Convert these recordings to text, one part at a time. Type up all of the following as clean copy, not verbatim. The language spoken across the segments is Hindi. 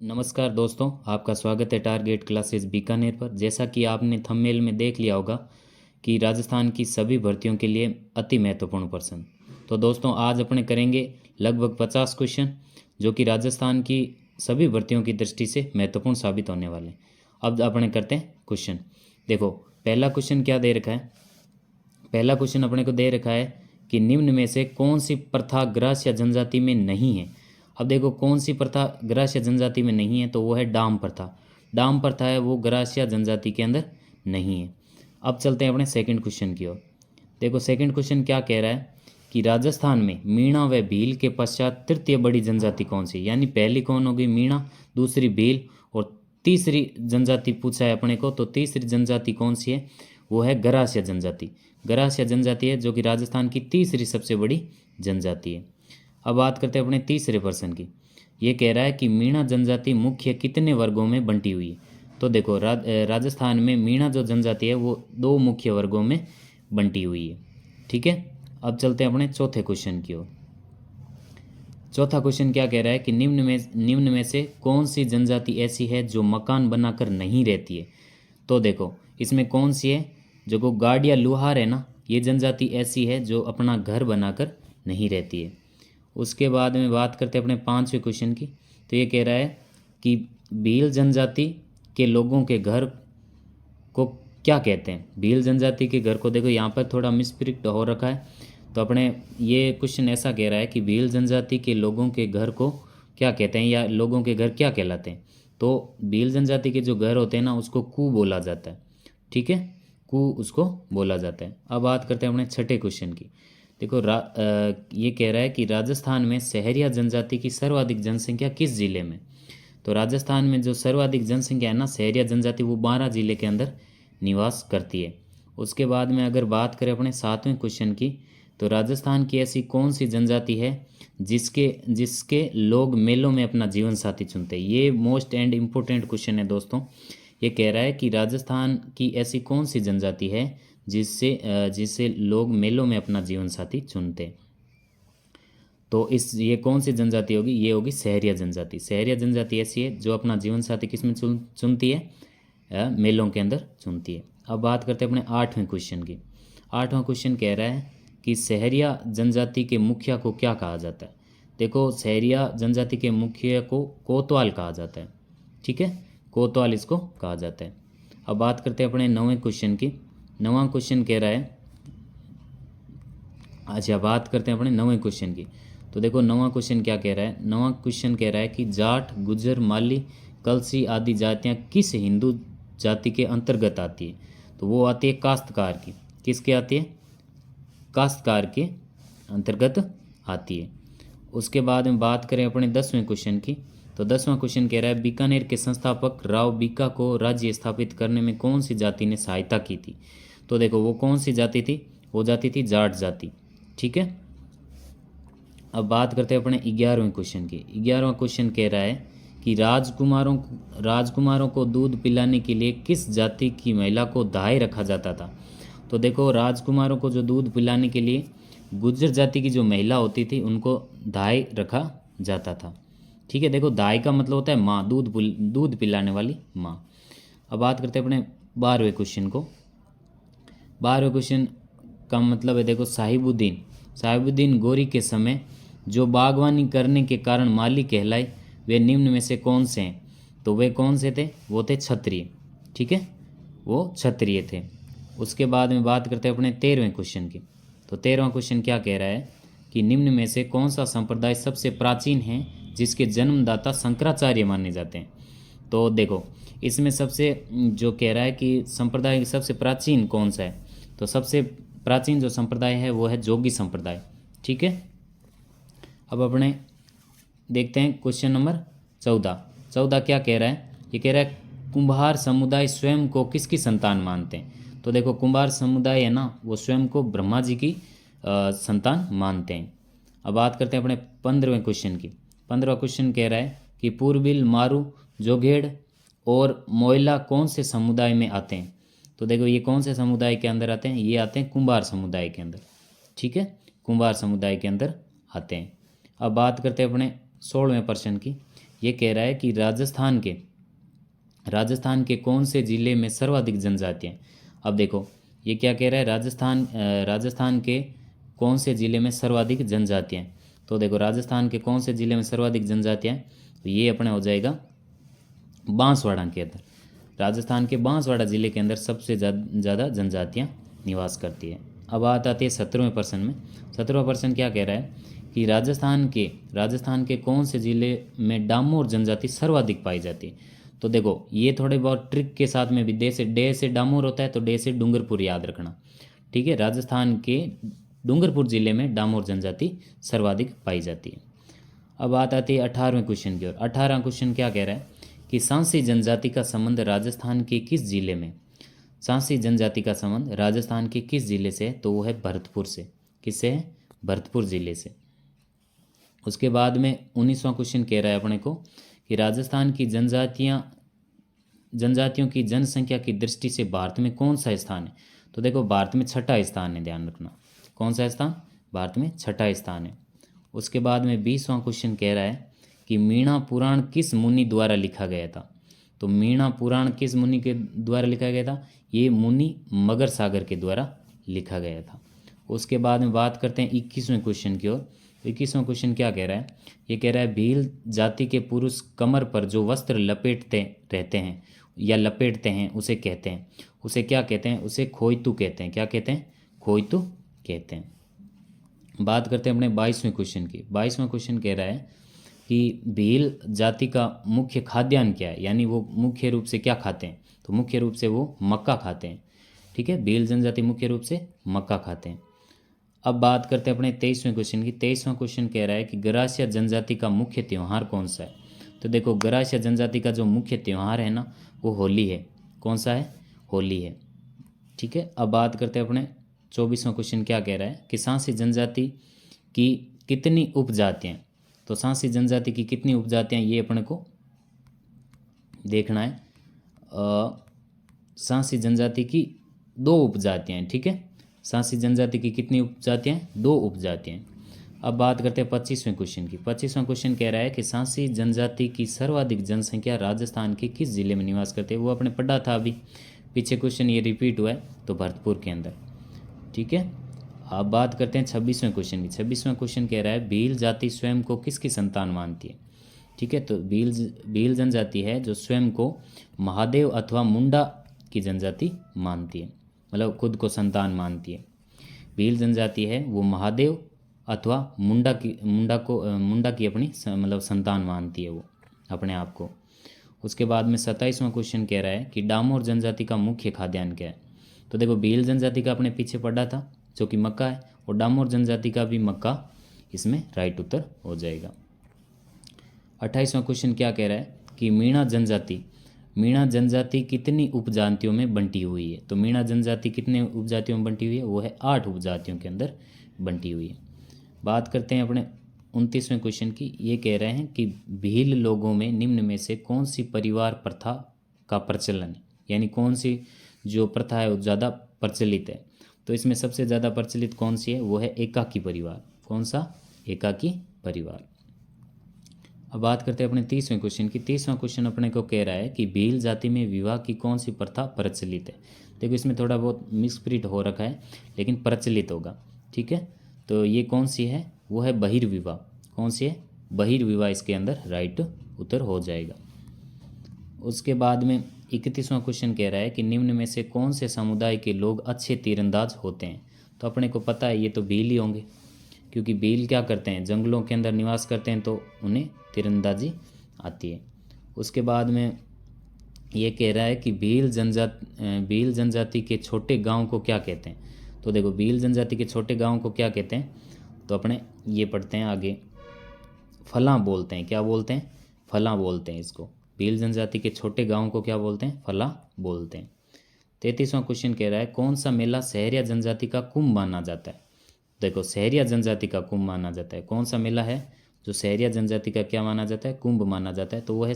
नमस्कार दोस्तों, आपका स्वागत है टारगेट क्लासेस बीकानेर पर। जैसा कि आपने थंबनेल में देख लिया होगा कि राजस्थान की सभी भर्तियों के लिए अति महत्वपूर्ण प्रश्न। तो दोस्तों आज अपने करेंगे लगभग 50 क्वेश्चन जो कि राजस्थान की सभी भर्तियों की दृष्टि से महत्वपूर्ण साबित होने वाले हैं। अब अपने करते हैं क्वेश्चन। देखो पहला क्वेश्चन क्या दे रखा है। पहला क्वेश्चन अपने को दे रखा है कि निम्न में से कौन सी प्रथा ग्रास्य जनजाति में नहीं है। अब देखो कौन सी प्रथा ग्रास्य जनजाति में नहीं है, तो वो है डाम प्रथा। डाम प्रथा है वो ग्रास्य जनजाति के अंदर नहीं है। अब चलते हैं अपने सेकंड क्वेश्चन की ओर। देखो सेकंड क्वेश्चन क्या कह रहा है कि राजस्थान में मीणा व भील के पश्चात तृतीय बड़ी जनजाति कौन सी, यानी पहली कौन होगी मीणा, दूसरी भील और तीसरी जनजाति पूछा है अपने को। तो तीसरी जनजाति कौन सी है, वो है गरासिया जनजाति। गरासिया जनजाति है जो कि राजस्थान की तीसरी सबसे बड़ी जनजाति है। अब बात करते हैं अपने तीसरे प्रश्न की। ये कह रहा है कि मीणा जनजाति मुख्य कितने वर्गों में बंटी हुई है। तो देखो राजस्थान में मीणा जो जनजाति है वो दो मुख्य वर्गों में बंटी हुई है। ठीक है, अब चलते हैं अपने चौथे क्वेश्चन की ओर। चौथा क्वेश्चन क्या कह रहा है कि निम्न में से कौन सी जनजाति ऐसी है जो मकान बनाकर नहीं रहती है। तो देखो इसमें कौन सी है, जो को गाड़िया लुहार है ना, ये जनजाति ऐसी है जो अपना घर बनाकर नहीं रहती है। उसके बाद में बात करते हैं अपने पांचवें क्वेश्चन की। तो ये कह रहा है कि भील जनजाति के लोगों के घर को क्या कहते हैं। भील जनजाति के घर को देखो यहाँ पर थोड़ा मिसप्रिंट हो रखा है। तो अपने ये क्वेश्चन ऐसा कह रहा है कि भील जनजाति के लोगों के घर को क्या कहते हैं, या लोगों के घर क्या कहलाते हैं। तो भील जनजाति के जो घर होते हैं ना उसको कू बोला जाता है। ठीक है, कू उसको बोला जाता है। अब बात करते हैं अपने छठे क्वेश्चन की। देखो ये कह रहा है कि राजस्थान में सहरिया जनजाति की सर्वाधिक जनसंख्या किस जिले में। तो राजस्थान में जो सर्वाधिक जनसंख्या है ना सहरिया जनजाति, वो 12 जिले के अंदर निवास करती है। उसके बाद में अगर बात करें अपने सातवें क्वेश्चन की, तो राजस्थान की ऐसी कौन सी जनजाति है जिसके जिसके लोग मेलों में अपना जीवन साथी चुनते हैं। ये मोस्ट एंड इम्पोर्टेंट क्वेश्चन है दोस्तों। ये कह रहा है कि राजस्थान की ऐसी कौन सी जनजाति है जिससे लोग मेलों में अपना जीवन साथी चुनते हैं। तो ये कौन सी जनजाति होगी, ये होगी सहरिया जनजाति। सहरिया जनजाति ऐसी है जो अपना जीवन साथी किसमें चुनती है, मेलों के अंदर चुनती है। अब बात करते हैं अपने आठवें क्वेश्चन की। आठवां क्वेश्चन कह रहा है कि सहरिया जनजाति के मुखिया को क्या कहा जाता है। देखो सहरिया जनजाति के मुखिया को कोतवाल कहा जाता है। ठीक है, कोतवाल इसको कहा जाता है। अब बात करते हैं अपने नौवें क्वेश्चन की। नौवां क्वेश्चन कह रहा है, अच्छा बात करते हैं अपने नौवें क्वेश्चन की। तो देखो नौवां क्वेश्चन क्या कह रहा है। नौवां क्वेश्चन कह रहा है कि जाट, गुज्जर, माली, कलसी आदि जातियां किस हिंदू जाति के अंतर्गत आती है। तो वो आती है काश्तकार की। किसके आती है, काश्तकार के अंतर्गत आती है। उसके बाद में बात करें अपने 10वें क्वेश्चन की। तो 10वां क्वेश्चन कह रहा है बीकानेर के संस्थापक राव बीका को राज्य स्थापित करने में कौन सी जाति ने सहायता की थी। तो देखो वो कौन सी जाति थी, वो जाति थी जाट जाति। ठीक है, अब बात करते हैं अपने 11वें क्वेश्चन की। 11वां क्वेश्चन कह रहा है कि राजकुमारों को दूध पिलाने के लिए किस जाति की महिला को दाई रखा जाता था। तो देखो राजकुमारों को जो दूध पिलाने के लिए गुज्जर जाति की जो महिला होती थी उनको दाई रखा जाता था। ठीक है, देखो दाई का मतलब होता है माँ, दूध पिलाने वाली माँ। अब बात करते हैं अपने 12वें क्वेश्चन को। 12वें क्वेश्चन का मतलब है देखो साहिबुद्दीन गोरी के समय जो बागवानी करने के कारण माली कहलाए वे निम्न में से कौन से हैं। तो वे कौन से थे, वो थे क्षत्रिय। ठीक है, वो क्षत्रिय थे। उसके बाद में बात करते हैं अपने 13वें क्वेश्चन की। तो 13वां क्वेश्चन क्या कह रहा है कि निम्न में से कौन सा संप्रदाय सबसे प्राचीन है जिसके जन्मदाता शंकराचार्य माने जाते हैं। तो देखो इसमें सबसे जो कह रहा है कि संप्रदाय सबसे प्राचीन कौन सा है, तो सबसे प्राचीन जो संप्रदाय है वो है जोगी संप्रदाय। ठीक है, अब अपने देखते हैं क्वेश्चन नंबर 14 क्या कह रहा है। ये कह रहा है कुम्हार समुदाय स्वयं को किसकी संतान मानते हैं। तो देखो कुम्हार समुदाय है ना वो स्वयं को ब्रह्मा जी की संतान मानते हैं। अब बात करते हैं अपने 15वें क्वेश्चन की। 15वां क्वेश्चन कह रहा है कि पूर्विल, मारू, जोगेड़ और मोयला कौन से समुदाय में आते हैं। तो देखो ये कौन से समुदाय के अंदर आते हैं, ये आते हैं कुम्हार समुदाय के अंदर। ठीक है, कुम्हार समुदाय के अंदर आते हैं। अब बात करते हैं अपने 16वें प्रश्न की। ये कह रहा है कि राजस्थान के कौन से ज़िले में सर्वाधिक जनजातियाँ हैं। अब देखो ये क्या कह रहा है, राजस्थान के कौन से ज़िले में सर्वाधिक जनजातियाँ हैं। तो देखो राजस्थान के कौन से ज़िले में सर्वाधिक जनजातियाँ हैं, तो ये अपने हो जाएगा बांसवाड़ा के अंदर। राजस्थान के बांसवाड़ा ज़िले के अंदर सबसे ज़्यादा जनजातियाँ निवास करती है। अब बात आती है 17वें प्रश्न में। 17वां प्रश्न क्या कह रहा है कि राजस्थान के कौन से ज़िले में डामोर जनजाति सर्वाधिक पाई जाती है। तो देखो ये थोड़े बहुत ट्रिक के साथ में भी डे से डामोर होता है तो डे से डूंगरपुर याद रखना, ठीक है। राजस्थान के डूंगरपुर ज़िले में डामोर जनजाति सर्वाधिक पाई जाती है। अब बात आती है 18वें क्वेश्चन की ओर। 18वां क्वेश्चन क्या कह रहा है कि सांसी जनजाति का संबंध राजस्थान के किस जिले में। सांसी जनजाति का संबंध राजस्थान के किस जिले से है, तो वो है भरतपुर से। किससे है, भरतपुर जिले से। उसके बाद में 19वां क्वेश्चन कह रहा है अपने को कि राजस्थान की जनजातियों की जनसंख्या की दृष्टि से भारत में कौन सा स्थान है। तो देखो भारत में 6ठा स्थान है, ध्यान रखना। कौन सा स्थान, भारत में 6ठा स्थान है। उसके बाद में 20वां क्वेश्चन कह रहा है कि मीणा पुराण किस मुनि द्वारा लिखा गया था। तो मीणा पुराण किस मुनि के द्वारा लिखा गया था, ये मुनि मगर सागर के द्वारा लिखा गया था। उसके बाद में बात करते हैं 21वें क्वेश्चन की ओर। 21वां क्वेश्चन क्या कह रहा है, ये कह रहा है भील जाति के पुरुष कमर पर जो वस्त्र लपेटते हैं उसे कहते हैं, उसे क्या कहते हैं, उसे खोइतु कहते हैं। क्या कहते हैं, खोइतु कहते हैं। बात करते हैं अपने 22वें क्वेश्चन की। 22वां क्वेश्चन कह रहा है कि भील जाति का मुख्य खाद्यान्न क्या है, यानी वो मुख्य रूप से क्या खाते हैं। तो मुख्य रूप से वो मक्का खाते हैं, ठीक है। भील जनजाति मुख्य रूप से मक्का खाते हैं। अब बात करते हैं अपने 23वें क्वेश्चन की। 23वां क्वेश्चन कह रहा है कि गरासिया जनजाति का मुख्य त्यौहार कौन सा है। तो देखो गरासिया जनजाति का जो मुख्य त्यौहार है ना, वो होली है। कौन सा है, होली है, ठीक है। अब बात करते हैं अपने 24वां क्वेश्चन क्या कह रहा है कि सांसी जनजाति की कितनी उपजातियाँ। तो सांसी जनजाति की कितनी उपजातियाँ, ये अपने को देखना है। सांसी जनजाति की 2 उपजातियाँ हैं, ठीक है। सांसी जनजाति की कितनी उपजातियाँ हैं, 2 उपजातियाँ हैं। अब बात करते हैं 25वें क्वेश्चन की। 25वां क्वेश्चन कह रहा है कि सांसी जनजाति की सर्वाधिक जनसंख्या राजस्थान के किस जिले में निवास करते हैं। वो आपने पढ़ा था अभी, पीछे क्वेश्चन ये रिपीट हुआ है, तो भरतपुर के अंदर, ठीक है। अब बात करते हैं 26वें क्वेश्चन की। 26वां क्वेश्चन कह रहा है भील जाति स्वयं को किसकी संतान मानती है, ठीक है। तो भील जनजाति है जो स्वयं को महादेव अथवा मुंडा की जनजाति मानती है, मतलब खुद को संतान मानती है। भील जनजाति है वो महादेव अथवा मुंडा की अपनी मतलब संतान मानती है वो अपने आप को। उसके बाद में 27वां क्वेश्चन कह रहा है कि डामोर जनजाति का मुख्य खाद्यान्न क्या है। तो देखो भील जनजाति का अपने पीछे पढ़ा था जो कि मक्का है, और डामोर जनजाति का भी मक्का इसमें राइट उत्तर हो जाएगा। 28वां क्वेश्चन क्या कह रहा है कि मीणा जनजाति कितनी उपजातियों में बंटी हुई है। तो मीणा जनजाति कितने उपजातियों में बंटी हुई है, वो है 8 उपजातियों के अंदर बंटी हुई है। बात करते हैं अपने 29वें क्वेश्चन की। ये कह रहे हैं कि भील लोगों में निम्न में से कौन सी परिवार प्रथा का प्रचलन है, यानी कौन सी जो प्रथा है वो ज़्यादा प्रचलित है। तो इसमें सबसे ज़्यादा प्रचलित कौन सी है, वो है एकाकी परिवार। कौन सा, एकाकी परिवार। अब बात करते हैं अपने 30वें क्वेश्चन की। 30वां क्वेश्चन अपने को कह रहा है कि भील जाति में विवाह की कौन सी प्रथा प्रचलित है। देखो इसमें थोड़ा बहुत मिसप्रिंट हो रखा है, लेकिन प्रचलित होगा, ठीक है। तो ये कौन सी है, वो है बहिर्विवाह। कौन सी है, बहिर्विवाह इसके अंदर राइट उत्तर हो जाएगा। उसके बाद में 31वां क्वेश्चन कह रहा है कि निम्न में से कौन से समुदाय के लोग अच्छे तीरंदाज होते हैं। तो अपने को पता है ये तो भील ही होंगे, क्योंकि भील क्या करते हैं, जंगलों के अंदर निवास करते हैं, तो उन्हें तीरंदाजी आती है। उसके बाद में ये कह रहा है कि भील जनजाति के छोटे गांव को क्या कहते हैं। तो देखो भील जनजाति के छोटे गांव को क्या कहते हैं, तो अपने ये पढ़ते हैं आगे, फलां बोलते हैं। क्या बोलते हैं, फलां बोलते हैं इसको। भील जनजाति के छोटे गांव को क्या बोलते हैं, फलां बोलते हैं। 33वां क्वेश्चन कह रहा है कौन सा मेला सहरिया जनजाति का कुंभ माना जाता है। देखो सहरिया जनजाति का कुंभ माना जाता है। कौन सा मेला है जो सहरिया जनजाति का क्या माना जाता है, कुंभ माना जाता है। तो वो है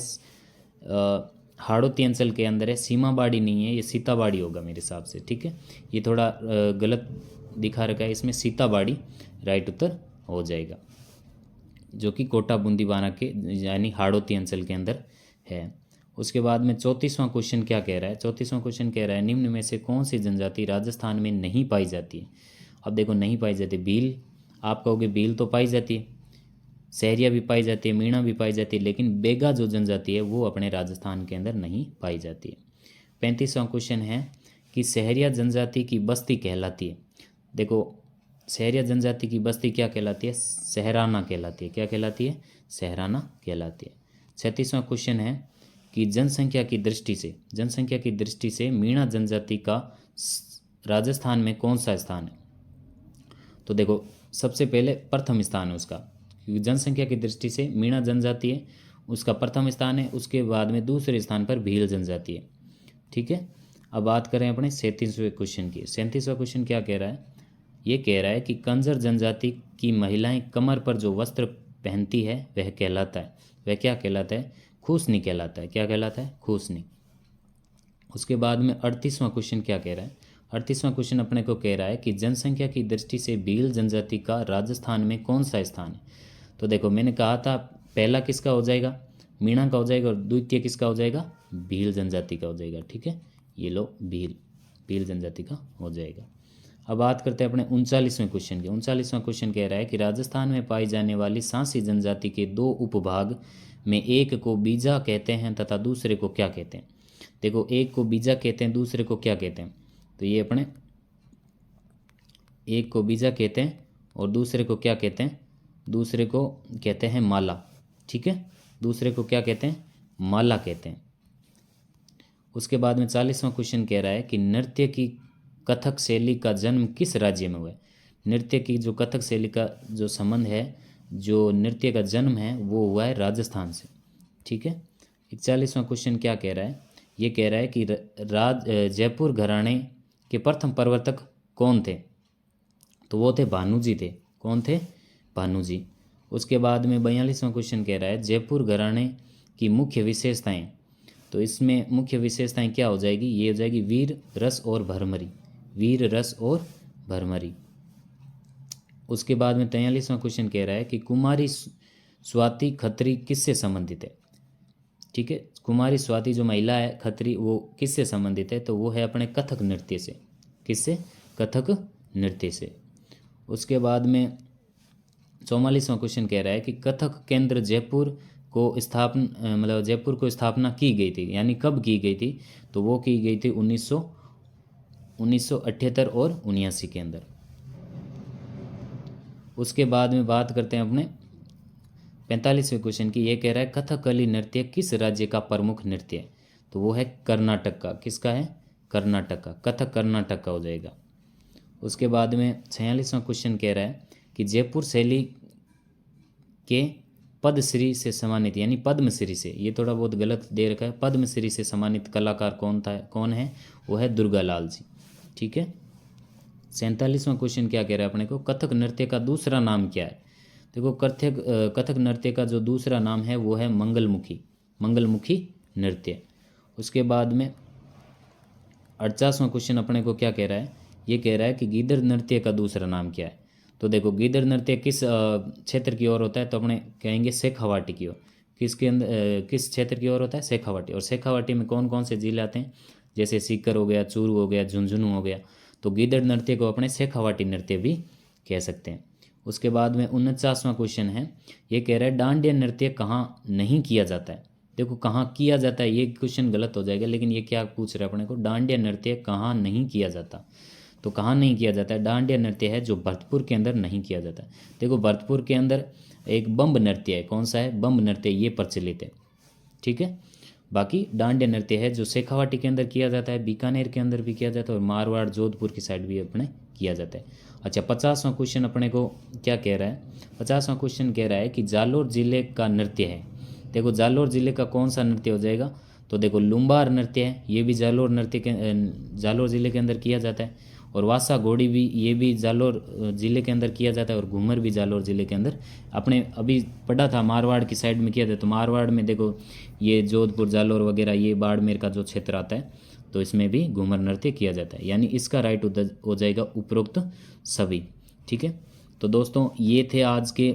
हाड़ौती अंचल के अंदर है, सीमाबाड़ी नहीं है, ये सीताबाड़ी होगा मेरे हिसाब से, ठीक है। ये थोड़ा गलत दिखा रखा है, इसमें सीताबाड़ी राइट उत्तर हो जाएगा। जो कि कोटा बूंदी बारा के यानी हाड़ौती अंचल के अंदर है। उसके बाद में 34वां क्वेश्चन क्या कह रहा है, 34वां क्वेश्चन कह रहा है निम्न में से कौन सी जनजाति राजस्थान में नहीं पाई जाती है। अब देखो नहीं पाई जाती, भील, आप कहोगे भील तो पाई जाती है, सहरिया भी पाई जाती है, मीणा भी पाई जाती है, लेकिन बेगा जो जनजाति है वो अपने राजस्थान के अंदर नहीं पाई जाती है। 35वां क्वेश्चन है कि सहरिया जनजाति की बस्ती कहलाती है। देखो सहरिया जनजाति की बस्ती क्या कहलाती है, सहराना कहलाती है। क्या कहलाती है, सहराना कहलाती है। 36वां क्वेश्चन है कि जनसंख्या की दृष्टि से, जनसंख्या की दृष्टि से मीणा जनजाति का राजस्थान में कौन सा स्थान है। तो देखो सबसे पहले प्रथम स्थान है उसका, क्योंकि जनसंख्या की दृष्टि से मीणा जनजाति है, उसका प्रथम स्थान है। उसके बाद में दूसरे स्थान पर भील जनजाति है। ठीक है, अब बात करें अपने 37वें क्वेश्चन की। 37वां क्वेश्चन क्या कह रहा है, ये कह रहा है कि कंजर जनजाति की महिलाएं कमर पर जो वस्त्र पहनती है वह कहलाता है, वह क्या कहलाता है, खूसनी कहलाता है। क्या कहलाता है, खूसनी। उसके बाद में 38वां क्वेश्चन क्या कह रहा है, 38वां क्वेश्चन अपने को कह रहा है कि जनसंख्या की दृष्टि से भील जनजाति का राजस्थान में कौन सा स्थान है। तो देखो मैंने कहा था पहला किसका हो जाएगा, मीणा का हो जाएगा, और द्वितीय किसका हो जाएगा, भील जनजाति का हो जाएगा। ठीक है, ये लो भील जनजाति का हो जाएगा। अब बात करते हैं अपने 39वें क्वेश्चन की। 39वां क्वेश्चन कह रहा है कि राजस्थान में पाई जाने वाली सांसी जनजाति के दो उपभाग में एक को बीजा कहते हैं तथा दूसरे को क्या कहते हैं। देखो एक को बीजा कहते हैं, दूसरे को क्या कहते हैं, तो ये अपने एक को बीजा कहते हैं और दूसरे को क्या कहते हैं, दूसरे को कहते हैं माला। ठीक है, दूसरे को क्या कहते हैं, माला कहते हैं। उसके बाद में 40वां क्वेश्चन कह रहा है कि नृत्य की कथक शैली का जन्म किस राज्य में हुआ है। नृत्य की जो कथक शैली का जो संबंध है, जो नृत्य का जन्म है वो हुआ है राजस्थान से। ठीक है, 41वां क्वेश्चन क्या कह रहा है, ये कह रहा है कि जयपुर घराने के प्रथम प्रवर्तक कौन थे। तो वो थे भानुजी थे। कौन थे, भानुजी। उसके बाद में 42वां क्वेश्चन कह रहा है जयपुर घराने की मुख्य विशेषताएं। तो इसमें मुख्य विशेषताएं क्या हो जाएगी, ये हो जाएगी वीर, रस और भरमरी। वीर, रस और भरमरी। उसके बाद में 43वां क्वेश्चन कह रहा है कि कुमारी स्वाति खत्री किससे संबंधित है। ठीक है, कुमारी स्वाति जो महिला है खत्री, वो किससे संबंधित है, तो वो है अपने कथक नृत्य से। किससे, कथक नृत्य से। उसके बाद में 44वां क्वेश्चन कह रहा है कि कथक केंद्र जयपुर को जयपुर को स्थापना की गई थी, यानी कब की गई थी, तो वो की गई थी 1978 और 79 के अंदर। उसके बाद में बात करते हैं अपने 45वें क्वेश्चन की। ये कह रहा है कथकली नृत्य किस राज्य का प्रमुख नृत्य है, तो वो है कर्नाटक का। किसका है, कर्नाटक का। कथक कर्नाटक का हो जाएगा। उसके बाद में 46वां क्वेश्चन कह रहा है कि जयपुर शैली के पद्मश्री से सम्मानित, यानी पद्मश्री से, ये थोड़ा बहुत गलत दे रखा है, पद्मश्री से सम्मानित कलाकार कौन है, वो है दुर्गालाल जी। ठीक है, 47वां क्वेश्चन क्या कह रहा है अपने को, कथक नृत्य का दूसरा नाम क्या है। देखो कथक नृत्य का जो दूसरा नाम है वो है मंगलमुखी नृत्य। उसके बाद में 48वां क्वेश्चन अपने को क्या कह रहा है, ये कह रहा है कि गीदड़ नृत्य का दूसरा नाम क्या है। तो देखो गीदड़ नृत्य किस क्षेत्र की ओर होता है, तो अपने कहेंगे शेखावाटी की ओर। किसके अंदर, किस क्षेत्र की ओर होता है, शेखावाटी। और शेखावाटी में कौन कौन से जिले आते हैं, जैसे सीकर हो गया, चूरू हो गया, झुंझुनू हो गया। तो गीदड़ नृत्य को अपने शेखावाटी नृत्य भी कह सकते हैं। उसके बाद में 49वां क्वेश्चन है, ये कह रहा है डांडिया नृत्य कहाँ नहीं किया जाता है। देखो कहाँ किया जाता है, ये क्वेश्चन गलत हो जाएगा, लेकिन ये क्या पूछ रहा है अपने को, डांडिया नृत्य कहाँ नहीं किया जाता। तो कहाँ नहीं किया जाता है, डांडिया नृत्य है जो भरतपुर के अंदर नहीं किया जाता। देखो भरतपुर के अंदर एक बम्ब नृत्य है, कौन सा है, बम्ब नृत्य, ये प्रचलित है। ठीक है, बाकी डांडिया नृत्य है जो शेखावाटी के अंदर किया जाता है, बीकानेर के अंदर भी किया जाता है, और मारवाड़ जोधपुर की साइड भी अपने किया जाता है। अच्छा, 50वां क्वेश्चन अपने को क्या कह रहा है, 50वां क्वेश्चन कह रहा है कि जालोर जिले का नृत्य है। देखो जालोर जिले का कौन सा नृत्य हो जाएगा, तो देखो लुम्बार नृत्य है, ये भी जालोर जिले के अंदर किया जाता है। और वासा घोड़ी भी, ये भी जालोर जिले के अंदर किया जाता है। और घूमर भी जालोर जिले के अंदर, अपने अभी पढ़ा था मारवाड़ की साइड में किया जाता है। तो मारवाड़ में देखो ये जोधपुर, जालोर वगैरह, ये बाड़मेर का जो क्षेत्र आता है, तो इसमें भी घूमर नृत्य किया जाता है। यानी इसका राइट हो जाएगा उपरोक्त सभी। ठीक है, तो दोस्तों ये थे आज के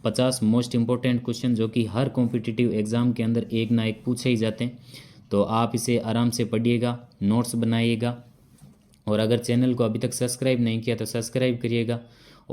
50 मोस्ट इम्पोर्टेंट क्वेश्चन जो कि हर कॉम्पिटिटिव एग्ज़ाम के अंदर एक ना एक पूछे ही जाते हैं। तो आप इसे आराम से पढ़िएगा, नोट्स बनाइएगा, और अगर चैनल को अभी तक सब्सक्राइब नहीं किया तो सब्सक्राइब करिएगा।